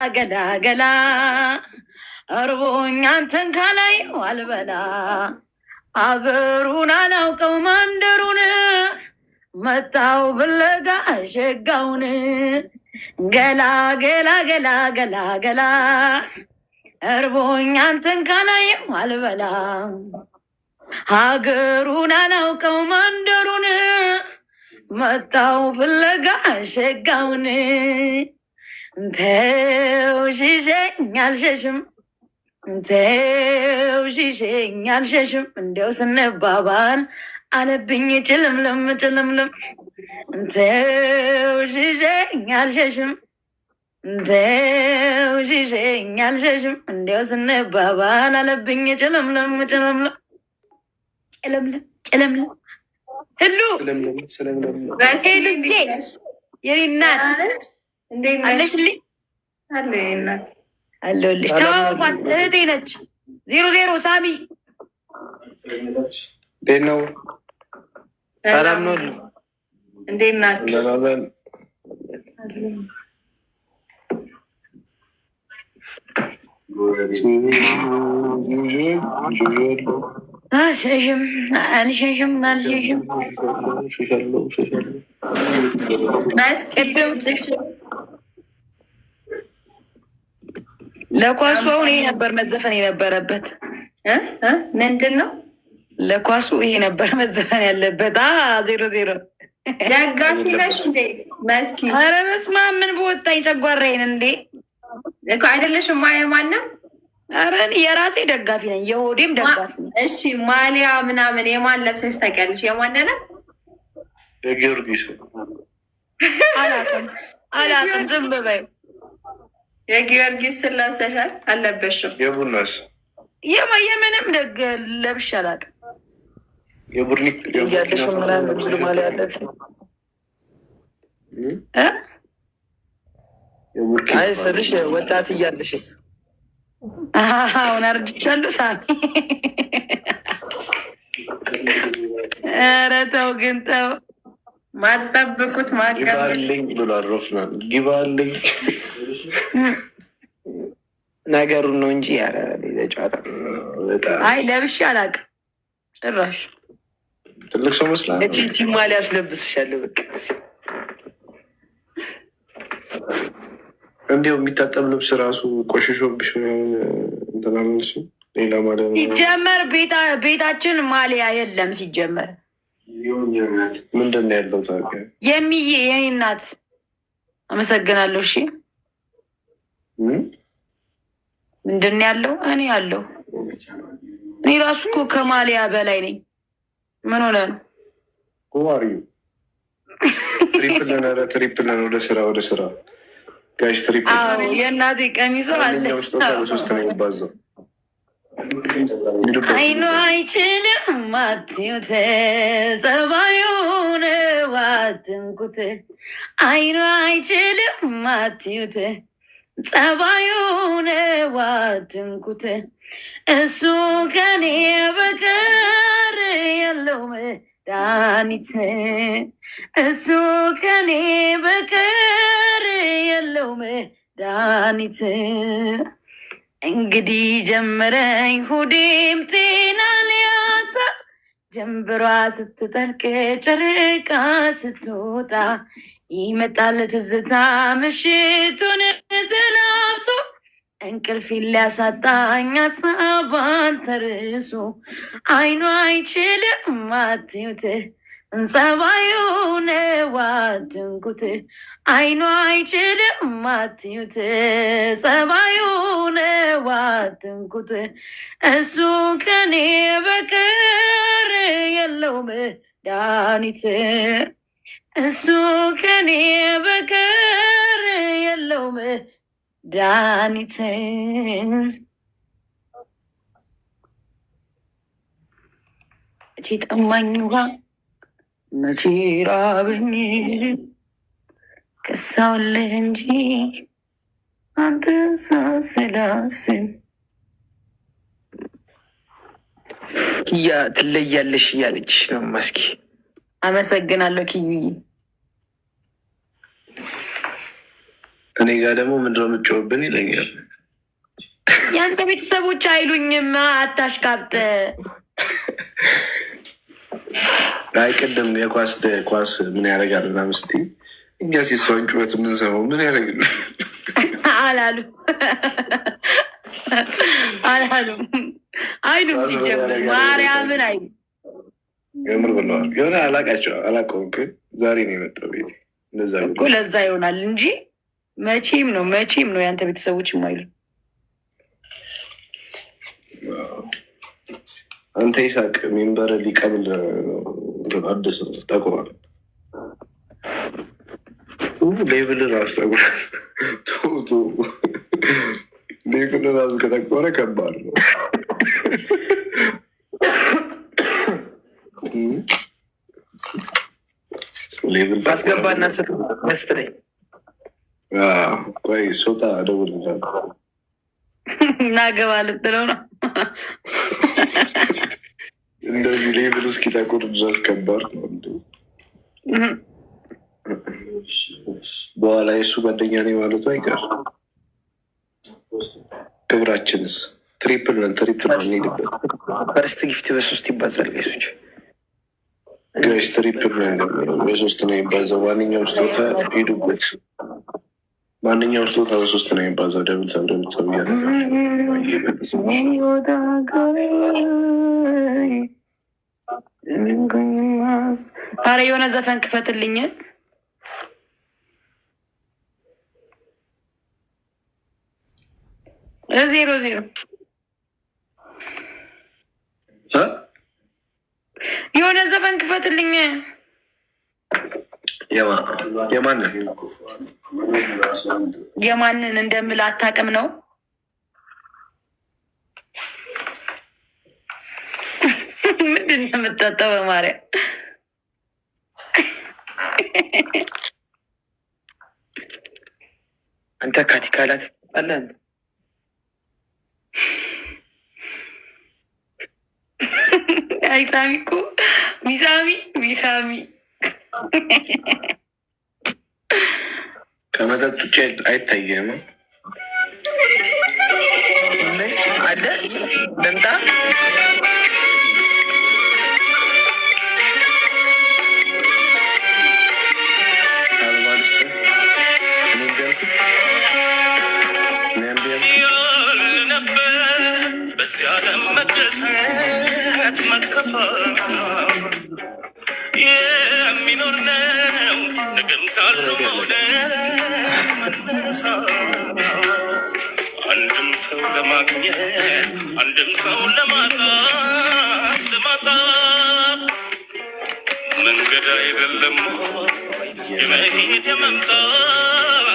ገላ ገላ እርቦኝ አንተን ካላየሁ አልበላ አገሩን አላውቀው መንደሩን መጣው ብለጋ ሸጋውን ገላ ገላ ገላ ገላ ገላ እርቦኝ አንተን ካላየሁ አልበላ ሀገሩን አላውቀው መንደሩን መጣው ፍለጋ ሸጋውን እንተው ሽሸኝ አልሸሽም እንተው ሽሸኝ አልሸሽም እንዲያው ስንባባል አለብኝ ጭልምልም ጭልምልም እንተው ሽሸኝ አልሸሽም እንተው ሽሸኝ አልሸሽም እንዲያው ስንባባል አለብኝ ጭልምልም ጭልምልም ጭልምልም ጭልምልም ህሉ የኔ እናት አለሽልኝ አለሁልሽ። ተዋወቋት፣ እህቴ ነች። 00 ሳሚ እንዴት ነው? ሰላም ነው? እንዴት ናችሁ? አልሸሽም አልሸሽም አልሸሽም ለኳሱ አሁን ይሄ ነበር መዘፈን የነበረበት። ምንድን ነው ለኳሱ ይሄ ነበር መዘፈን ያለበት። 00 ደጋፊ ነሽ እንዴ መስኪ? ኧረ በስመ አብ ምን በወጣኝ ጨጓራዬን እንዴ እኮ አይደለሽም። ማንም ኧረ የራሴ ደጋፊ ነኝ፣ የሆዴም ደጋፊ ነኝ። እሺ ማሊያ ምናምን የማን ለብሰሽ ታውቂያለሽ? የማንንም የጊዮርጊስ አላውቅም። ዝም በይው። የጊዮርጊስ ስለብሰሻል? አልለበሽም? የቡናስ የምንም ደግ ለብሼ አላውቅም። የቡርኒክ እያለሽ ምናምን ብዙ ማሊያ ያለብሽ አይ ስልሽ ወጣት እያለሽስ? አሁን አርጅቻለሁ ሳሚ። ኧረ ተው ግን ተው። ማትጠብቁት ግባልኝ ብሏል ሮፍናን። ግባልኝ ነገሩን ነው እንጂ ያረ ጨዋታ። አይ ለብሼ አላውቅም ጭራሽ። ትልቅ ሰው መስላል። እቺ ማሊያ ያስለብስሻለሁ በቃ እንዲሁ የሚታጠብ ልብስ ራሱ ቆሽሾብሽ እንትናምንስ ሌላ ማሊያ ሲጀመር ቤታችን ማሊያ የለም። ሲጀመር ምንድን ነው ያለው ታዲያ? የሚዬ የኔ እናት አመሰግናለሁ። እሺ ምንድን ነው ያለው? እኔ ያለው እኔ ራሱ እኮ ከማሊያ በላይ ነኝ። ምን ሆነ ነው? ኩማሪዩ ትሪፕልን ወደ ስራ ጋይስ ትሪፕል የእናቴ ቀሚሶ አለ ስጦታ በሶስት ነው የሚባዛው። አይኑ አይችልም አትዩት ጸባዩን ዋትንኩት አይኑ አይችልም አትዩት ጸባዩን ዋትንኩት እሱ ከኔ በቀር የለው መድኃኒት እሱ ከኔ በቀር የለው መድኃኒት እንግዲህ ጀመረኝ ሆዴም ጤና ሊያጣ ጀንበሯ ስትጠልቅ ጨረቃ ስትወጣ ይመጣል ትዝታ ምሽቱን ተላብሶ እንቅልፍ ሊያሳጣኝ ሀሳቧን ተርሶ አይኑ አይችልም አትዩት ጸባዩን ዋትንኩት አይኑ አይችልም አትዩት ጸባዩን ዋትንኩት እሱ ከኔ በቀር የለው መድኃኒት እሱ ከኔ በቀር የለው መድኃኒት እቺ ጠማኝ ውሃ መቼ ራበኝ ከሳውልህ እንጂ አንተ ሳስላስብ ኪያ ትለያለሽ እያለችሽ ነው መስኪ። አመሰግናለሁ ኪዩዬ። እኔ ጋር ደግሞ ምንድን ነው የምትጮህብን ይለኛል። ያንተ ቤተሰቦች አይሉኝም አታሽቃብጥ። አይ ቅድም ኳስ ምን ያደርጋል ምናምን ስትይ እኛ ሲሷን ጩኸት የምንሰማው ምን ያደርግል አላሉ አላሉም አይሉም። ሲጀምር ማርያምን አይሉ የምር ብለዋል። የሆነ አላውቀውም ግን ዛሬ ነው የመጣው ቤት እንደዛ እኮ ለዛ ይሆናል እንጂ መቼም ነው ያንተ ቤተሰቦች የማይሉ። አንተ ይሳቅ ሚንበር ሊቀብል አዲስ ነው ጠቁሯል። ሌቭል ራሱ ጠቁሯል። ሌቭል ራሱ ከጠቆረ ከባድ ነው። ሌቭል ባስገባና መስለኝ። ቆይ ሶጣ እደውልልሃለሁ። እናገባ ልትለው ነው። እንደዚህ ሌቭል እስኪጠቁር ድረስ ከባድ ነው። በኋላ የእሱ ጓደኛ ነኝ ማለቱ አይቀር። ክብራችንስ ትሪፕል ነን እንሄድበት። ፈርስት ጊፍት በ3 ይባዛል ጋይሶች። ጋይስ ትሪፕል ነን በ3 ነው የሚባዛው። ማንኛውም ስጦታ ሄዱበት። ማንኛውም ስጦታ በ3 ነው የሚባዛው። ደብል ሰብ እያለ አረ የሆነ ዘፈን ክፈትልኝ። 0-0 የሆነ ዘፈን ክፈትልኝ። የማንን እንደምል አታውቅም ነው? ምንድን ነው የምጠጣው? በማርያም አንተ ካቲካላት አለን። አይሳሚ እኮ ሚሳሚ ከመጠጥ ውጭ አይታየም አለ ደምጣ መደሰት መከፋት የሚኖር ነው። ነገም ካለው መውደድ መነሳት አንድም ሰው ለማግኘት አንድም ሰው ለማጣት መንገድ አይደለም የመሄድ የመምጣት